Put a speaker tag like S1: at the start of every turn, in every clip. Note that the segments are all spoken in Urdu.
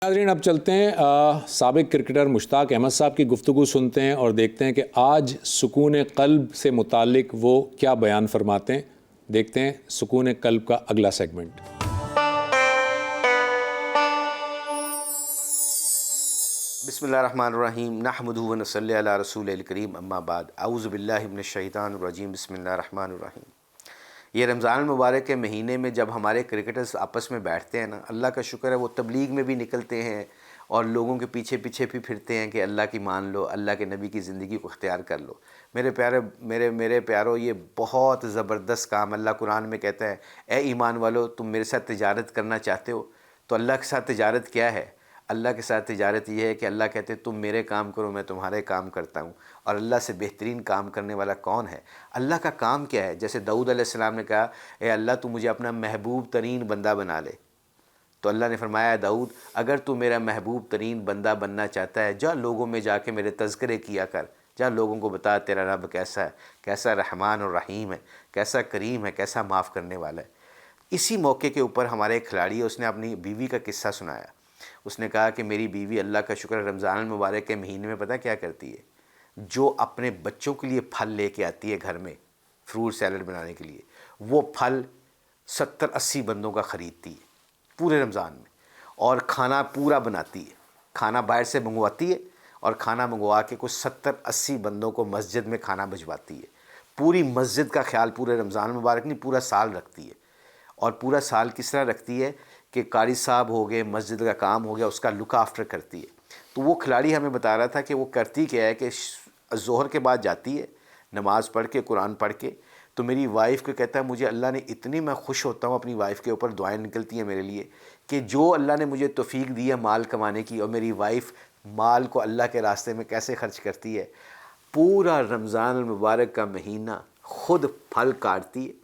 S1: ناظرین اب چلتے ہیں سابق کرکٹر مشتاق احمد صاحب کی گفتگو سنتے ہیں اور دیکھتے ہیں کہ آج سکون قلب سے متعلق وہ کیا بیان فرماتے ہیں. دیکھتے ہیں سکون قلب کا اگلا سیگمنٹ.
S2: بسم اللہ الرحمن الرحیم نحمدہ و نصلی علی رسول الکریم اما بعد اعوذ باللہ من الشیطان الرجیم بسم اللہ الرحمن الرحیم. یہ رمضان المبارک کے مہینے میں جب ہمارے کرکٹرز آپس میں بیٹھتے ہیں نا، اللہ کا شکر ہے وہ تبلیغ میں بھی نکلتے ہیں اور لوگوں کے پیچھے پیچھے بھی پھرتے ہیں کہ اللہ کی مان لو، اللہ کے نبی کی زندگی کو اختیار کر لو. میرے پیارو، یہ بہت زبردست کام. اللہ قرآن میں کہتا ہے اے ایمان والو، تم میرے ساتھ تجارت کرنا چاہتے ہو تو اللہ کے ساتھ تجارت کیا ہے؟ اللہ کے ساتھ تجارت یہ ہے کہ اللہ کہتے ہیں تم میرے کام کرو، میں تمہارے کام کرتا ہوں. اور اللہ سے بہترین کام کرنے والا کون ہے؟ اللہ کا کام کیا ہے؟ جیسے داؤد علیہ السلام نے کہا اے اللہ تو مجھے اپنا محبوب ترین بندہ بنا لے، تو اللہ نے فرمایا داؤد اگر تو میرا محبوب ترین بندہ بننا چاہتا ہے جا لوگوں میں جا کے میرے تذکرے کیا کر، جا لوگوں کو بتا تیرا رب کیسا ہے، کیسا رحمان اور رحیم ہے، کیسا کریم ہے، کیسا معاف کرنے والا ہے. اسی موقع کے اوپر ہمارے ایک کھلاڑی ہے، اس نے اپنی بیوی کا قصہ سنایا. اس نے کہا کہ میری بیوی اللہ کا شکر ہے رمضان المبارک کے مہینے میں پتہ کیا کرتی ہے؟ جو اپنے بچوں کے لیے پھل لے کے آتی ہے گھر میں فروٹ سیلڈ بنانے کے لیے، وہ پھل 70-80 بندوں کا خریدتی ہے پورے رمضان میں، اور کھانا پورا بناتی ہے. کھانا باہر سے منگواتی ہے اور کھانا منگوا کے کچھ 70-80 بندوں کو مسجد میں کھانا بھجواتی ہے. پوری مسجد کا خیال پورے رمضان مبارک نہیں پورا سال رکھتی ہے. اور پورا سال کس طرح رکھتی ہے کہ قاری صاحب ہو گئے، مسجد کا کام ہو گیا، اس کا لک آفٹر کرتی ہے. تو وہ کھلاڑی ہمیں بتا رہا تھا کہ وہ کرتی کیا ہے کہ ظہر کے بعد جاتی ہے نماز پڑھ کے، قرآن پڑھ کے، تو میری وائف کو کہتا ہے مجھے اللہ نے اتنی، میں خوش ہوتا ہوں اپنی وائف کے اوپر، دعائیں نکلتی ہیں میرے لیے کہ جو اللہ نے مجھے توفیق دی ہے مال کمانے کی، اور میری وائف مال کو اللہ کے راستے میں کیسے خرچ کرتی ہے. پورا رمضان المبارک کا مہینہ خود پھل کاٹتی ہے،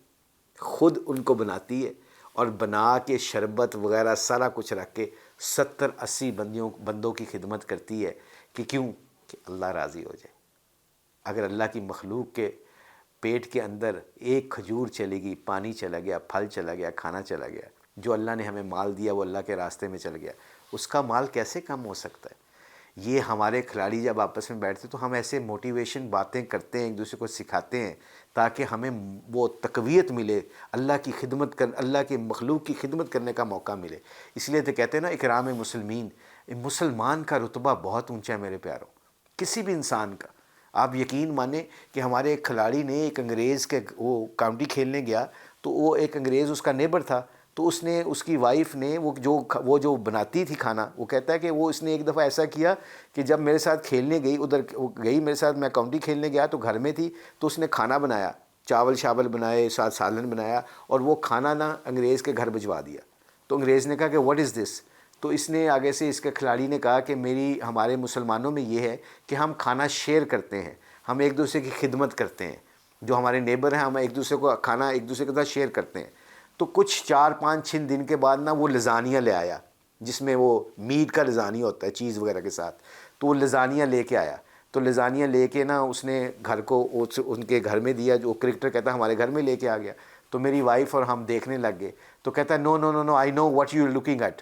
S2: خود ان کو بناتی ہے، اور بنا کے شربت وغیرہ سارا کچھ رکھ کے 70-80 بندوں کی خدمت کرتی ہے. کہ کیوں؟ کہ اللہ راضی ہو جائے. اگر اللہ کی مخلوق کے پیٹ کے اندر ایک کھجور چلے گی، پانی چلا گیا، پھل چلا گیا، کھانا چلا گیا، جو اللہ نے ہمیں مال دیا وہ اللہ کے راستے میں چل گیا، اس کا مال کیسے کم ہو سکتا ہے؟ یہ ہمارے کھلاڑی جب آپس میں بیٹھتے تو ہم ایسے موٹیویشن باتیں کرتے ہیں، ایک دوسرے کو سکھاتے ہیں تاکہ ہمیں وہ تقویت ملے، اللہ کی خدمت اللہ کی مخلوق کی خدمت کرنے کا موقع ملے. اس لیے تو کہتے ہیں نا اکرام مسلمین، مسلمان کا رتبہ بہت اونچا ہے میرے پیاروں، کسی بھی انسان کا. آپ یقین مانیں کہ ہمارے ایک کھلاڑی نے ایک انگریز کے، وہ کاؤنٹی کھیلنے گیا تو وہ ایک انگریز اس کا نیبر تھا، تو اس نے، اس کی وائف نے وہ جو بناتی تھی کھانا، وہ کہتا ہے کہ وہ اس نے ایک دفعہ ایسا کیا کہ جب میرے ساتھ کھیلنے گئی، ادھر گئی میرے ساتھ، میں کاؤنٹی کھیلنے گیا تو گھر میں تھی، تو اس نے کھانا بنایا، چاول شاول بنائے، ساتھ سالن بنایا، اور وہ کھانا نا انگریز کے گھر بھجوا دیا. تو انگریز نے کہا کہ واٹ از دس؟ تو اس نے آگے سے، اس کے کھلاڑی نے کہا کہ ہمارے مسلمانوں میں یہ ہے کہ ہم کھانا شیئر کرتے ہیں، ہم ایک دوسرے کی خدمت کرتے ہیں، جو ہمارے نیبر ہیں ہم ایک دوسرے کو کھانا ایک دوسرے کے ساتھ شیئر کرتے ہیں. تو کچھ 4-5-6 دن کے بعد نا وہ لزانیہ لے آیا، جس میں وہ میٹ کا لزانیہ ہوتا ہے چیز وغیرہ کے ساتھ. تو وہ لزانیہ لے کے آیا، تو لزانیہ لے کے نا اس نے گھر کو ان کے گھر میں دیا. جو کرکٹر کہتا ہے ہمارے گھر میں لے کے آ گیا. تو میری وائف اور ہم دیکھنے لگ گئے. تو کہتا ہے no no no no I know what you looking at.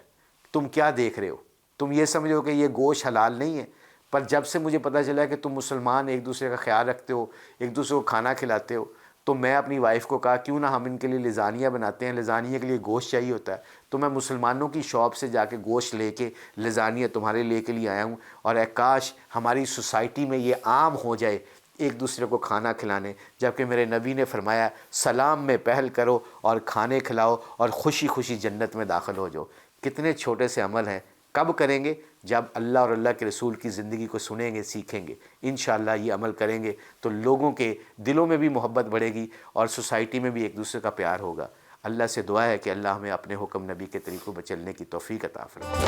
S2: تم کیا دیکھ رہے ہو؟ تم یہ سمجھو کہ یہ گوشت حلال نہیں ہے، پر جب سے مجھے پتہ چلا کہ تم مسلمان ایک دوسرے کا خیال رکھتے ہو، ایک دوسرے کو کھانا کھلاتے ہو، تو میں اپنی وائف کو کہا کیوں نہ ہم ان کے لیے لزانیہ بناتے ہیں. لزانیہ کے لیے گوشت چاہیے ہوتا ہے، تو میں مسلمانوں کی شاپ سے جا کے گوشت لے کے لزانیہ تمہارے لے کے لیے آیا ہوں. اور اے کاش ہماری سوسائٹی میں یہ عام ہو جائے ایک دوسرے کو کھانا کھلانے، جبکہ میرے نبی نے فرمایا سلام میں پہل کرو اور کھانے کھلاؤ اور خوشی خوشی جنت میں داخل ہو جاؤ. کتنے چھوٹے سے عمل ہیں، کب کریں گے؟ جب اللہ اور اللہ کے رسول کی زندگی کو سنیں گے، سیکھیں گے. انشاءاللہ یہ عمل کریں گے تو لوگوں کے دلوں میں بھی محبت بڑھے گی اور سوسائٹی میں بھی ایک دوسرے کا پیار ہوگا. اللہ سے دعا ہے کہ اللہ ہمیں اپنے حکم نبی کے طریقوں پر چلنے کی توفیق عطا فرمائے.